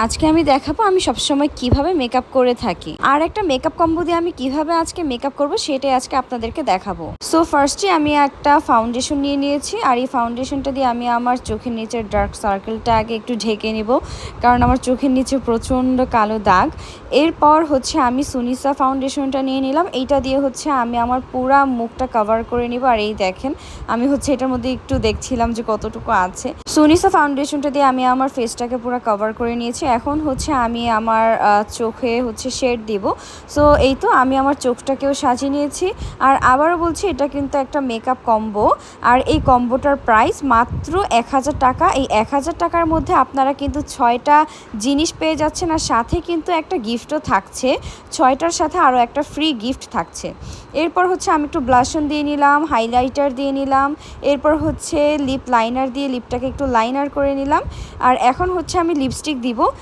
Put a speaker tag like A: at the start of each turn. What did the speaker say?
A: আজকে আমি দেখাবো আমি সবসময় কিভাবে মেকআপ করে থাকি, আর একটা মেকআপ কম্বো দিয়ে আমি কিভাবে আজকে মেকআপ করব সেটাই আজকে আপনাদেরকে দেখাবো। সো ফার্স্টে আমি একটা ফাউন্ডেশন নিয়ে নিয়েছি, আর এই ফাউন্ডেশনটা দিয়ে আমি আমার চোখের নিচের ডার্ক সার্কেলটা আগে একটু ঢেকে নিব, কারণ আমার চোখের নিচে প্রচণ্ড কালো দাগ। এরপর হচ্ছে আমি সুনিসা ফাউন্ডেশনটা নিয়ে নিলাম, এইটা দিয়ে হচ্ছে আমি আমার পুরা মুখটা কভার করে নিব। আর এই দেখেন আমি হচ্ছে এটার মধ্যে একটু দেখছিলাম যে কতটুকু আছে। সুনিসা ফাউন্ডেশনটা দিয়ে আমি আমার ফেসটাকে পুরো কভার করে নিয়েছি। এখন হচ্ছে আমি আমার চোখে হচ্ছে শেড দিব। সো এই তো আমি আমার চোখটাকেও সাজিয়ে নিয়েছি। আর আবারও বলছি, এটা কিন্তু একটা মেকআপ কম্বো, আর এই কম্বোটার প্রাইস মাত্র 1000 টাকা। এই 1000 টাকার মধ্যে আপনারা কিন্তু 6টা জিনিস পেয়ে যাচ্ছেন, আর সাথে কিন্তু একটা গিফটও থাকছে। 6টার সাথে আরও একটা ফ্রি গিফট থাকছে। এরপর হচ্ছে আমি একটু ব্লাশন দিয়ে নিলাম, হাইলাইটার দিয়ে নিলাম, এরপর হচ্ছে লিপ লাইনার দিয়ে লিপটাকে একটু লাইনার করে নিলাম। আর এখন হচ্ছে আমি লিপস্টিক দিব।